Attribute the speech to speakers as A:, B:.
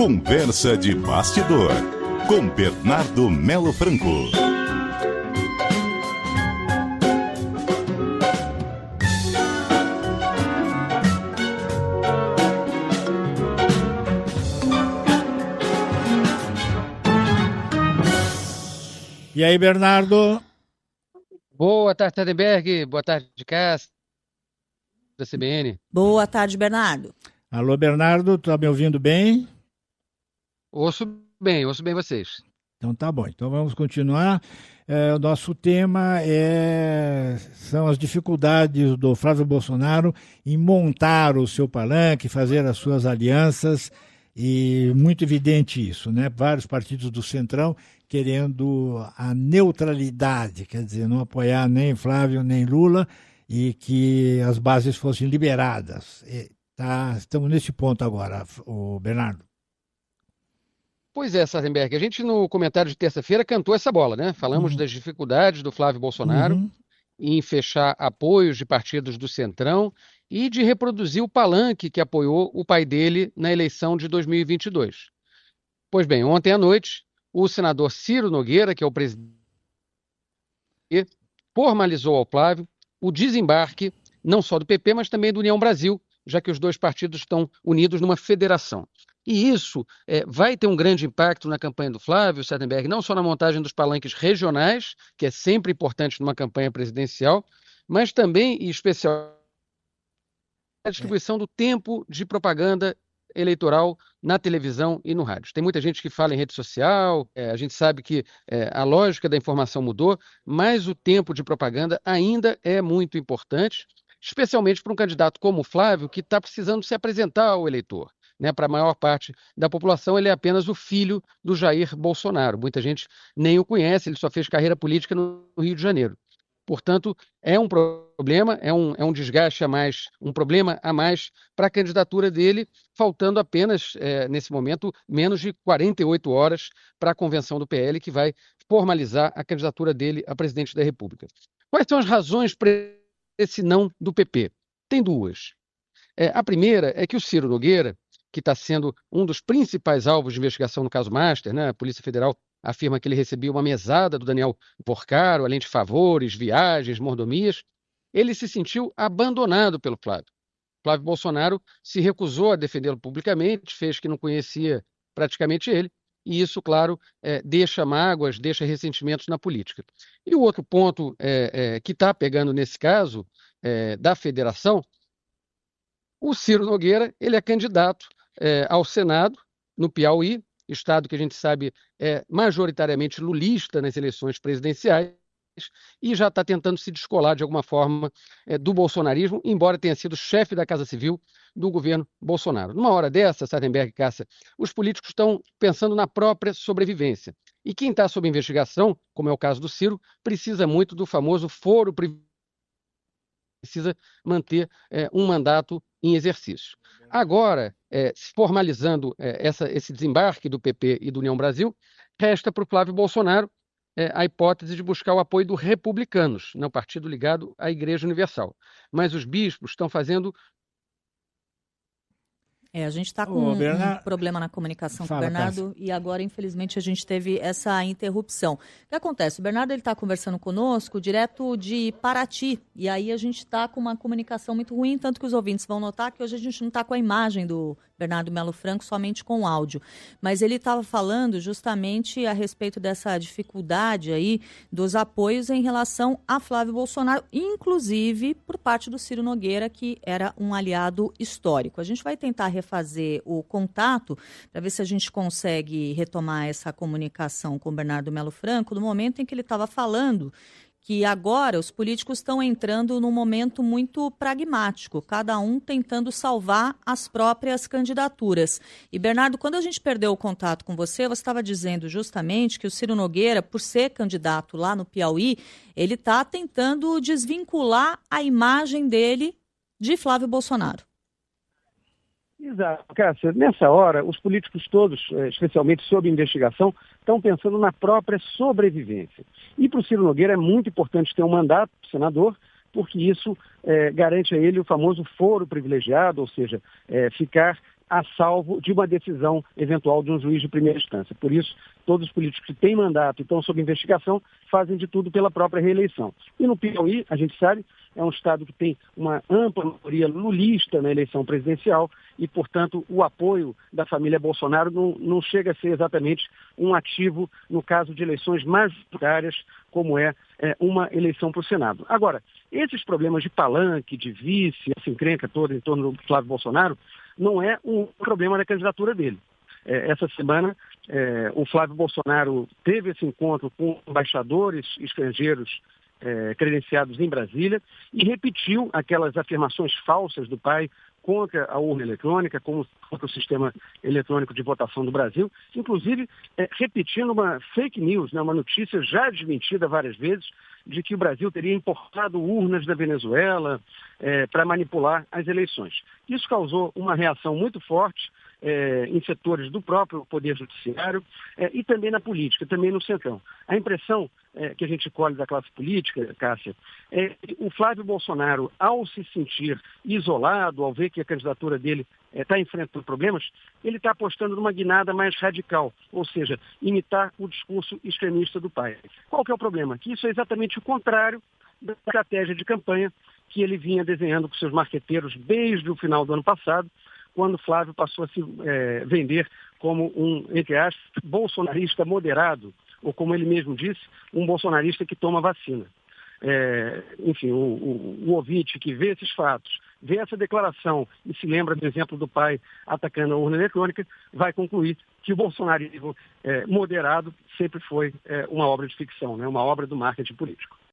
A: Conversa de Bastidor, com Bernardo Melo Franco.
B: E aí, Bernardo?
C: Boa tarde, Sardenberg. Boa tarde, Cássio, da CBN.
D: Boa tarde, Bernardo.
B: Alô, Bernardo, tá me ouvindo bem?
C: Ouço bem vocês.
B: Então tá bom, então vamos continuar. O nosso tema são as dificuldades do Flávio Bolsonaro em montar o seu palanque, fazer as suas alianças, e muito evidente isso, né? Vários partidos do Centrão querendo a neutralidade, quer dizer, não apoiar nem Flávio nem Lula e que as bases fossem liberadas. Estamos nesse ponto agora, o Bernardo.
C: Pois é, Sardenberg, a gente no comentário de terça-feira cantou essa bola, né? Falamos das dificuldades do Flávio Bolsonaro em fechar apoios de partidos do Centrão e de reproduzir o palanque que apoiou o pai dele na eleição de 2022. Pois bem, ontem à noite, o senador Ciro Nogueira, que é o presidente, formalizou ao Flávio o desembarque não só do PP, mas também do União Brasil, já que os dois partidos estão unidos numa federação. E isso vai ter um grande impacto na campanha do Flávio Sardenberg, não só na montagem dos palanques regionais, que é sempre importante numa campanha presidencial, mas também, em especial, a distribuição do tempo de propaganda eleitoral na televisão e no rádio. Tem muita gente que fala em rede social, a gente sabe que a lógica da informação mudou, mas o tempo de propaganda ainda é muito importante, especialmente para um candidato como o Flávio, que está precisando se apresentar ao eleitor. Né, para a maior parte da população, ele é apenas o filho do Jair Bolsonaro. Muita gente nem o conhece, ele só fez carreira política no Rio de Janeiro. Portanto, é um problema, é um desgaste a mais, um problema a mais para a candidatura dele, faltando apenas, nesse momento, menos de 48 horas para a convenção do PL, que vai formalizar a candidatura dele a presidente da República. Quais são as razões para esse não do PP? Tem duas. A primeira é que o Ciro Nogueira, que está sendo um dos principais alvos de investigação no caso Master, né? A Polícia Federal afirma que ele recebia uma mesada do Daniel Porcaro, além de favores, viagens, mordomias. Ele se sentiu abandonado pelo Flávio. Flávio Bolsonaro se recusou a defendê-lo publicamente, fez que não conhecia praticamente ele, e isso, claro, deixa mágoas, deixa ressentimentos na política. E o outro ponto que está pegando nesse caso da federação, o Ciro Nogueira, ele é candidato ao Senado, no Piauí, estado que a gente sabe é majoritariamente lulista nas eleições presidenciais, e já está tentando se descolar de alguma forma do bolsonarismo, embora tenha sido chefe da Casa Civil do governo Bolsonaro. Numa hora dessa, Sardenberg e Cássia, os políticos estão pensando na própria sobrevivência. E quem está sob investigação, como é o caso do Ciro, precisa muito do famoso foro privilegiado, precisa manter um mandato em exercício. Agora, se formalizando esse desembarque do PP e do União Brasil, resta para o Flávio Bolsonaro a hipótese de buscar o apoio dos republicanos, no partido ligado à Igreja Universal. Mas os bispos estão fazendo...
D: A gente está com um problema na comunicação com o Bernardo, Cássia. E agora, infelizmente, a gente teve essa interrupção. O que acontece? O Bernardo está conversando conosco direto de Paraty, e aí a gente está com uma comunicação muito ruim, tanto que os ouvintes vão notar que hoje a gente não está com a imagem do Bernardo Melo Franco, somente com o áudio. Mas ele estava falando justamente a respeito dessa dificuldade aí dos apoios em relação a Flávio Bolsonaro, inclusive por parte do Ciro Nogueira, que era um aliado histórico. A gente vai tentar refazer o contato para ver se a gente consegue retomar essa comunicação com o Bernardo Melo Franco no momento em que ele estava falando que agora os políticos estão entrando num momento muito pragmático, cada um tentando salvar as próprias candidaturas. E, Bernardo, quando a gente perdeu o contato com você estava dizendo justamente que o Ciro Nogueira, por ser candidato lá no Piauí, ele está tentando desvincular a imagem dele de Flávio Bolsonaro.
E: Exato, Cássia. Nessa hora, os políticos todos, especialmente sob investigação, estão pensando na própria sobrevivência. E para o Ciro Nogueira é muito importante ter um mandato de senador, porque isso garante a ele o famoso foro privilegiado, ou seja, ficar a salvo de uma decisão eventual de um juiz de primeira instância. Por isso, todos os políticos que têm mandato e estão sob investigação fazem de tudo pela própria reeleição. E no Piauí, a gente sabe, é um estado que tem uma ampla maioria lulista na eleição presidencial e, portanto, o apoio da família Bolsonaro não chega a ser exatamente um ativo no caso de eleições majoritárias, como é uma eleição para o Senado. Agora, esses problemas de palanque, de vice, essa encrenca toda em torno do Flávio Bolsonaro, não é um problema da candidatura dele. Essa semana, o Flávio Bolsonaro teve esse encontro com embaixadores estrangeiros credenciados em Brasília e repetiu aquelas afirmações falsas do pai contra a urna eletrônica, contra o sistema eletrônico de votação do Brasil, inclusive repetindo uma fake news, né, uma notícia já desmentida várias vezes, de que o Brasil teria importado urnas da Venezuela para manipular as eleições. Isso causou uma reação muito forte em setores do próprio Poder Judiciário e também na política, também no Centrão. A impressão que a gente colhe da classe política, Cássia, é que o Flávio Bolsonaro, ao se sentir isolado, ao ver que a candidatura dele está enfrentando problemas, ele está apostando numa guinada mais radical, ou seja, imitar o discurso extremista do pai. Qual que é o problema? Que isso é exatamente o contrário da estratégia de campanha que ele vinha desenhando com seus marqueteiros desde o final do ano passado, quando Flávio passou a se vender como um, entre aspas, bolsonarista moderado, ou como ele mesmo disse, um bolsonarista que toma vacina. Enfim, o ouvinte que vê esses fatos, vê essa declaração e se lembra do exemplo do pai atacando a urna eletrônica, vai concluir que o bolsonarismo moderado sempre foi uma obra de ficção, né? Uma obra do marketing político.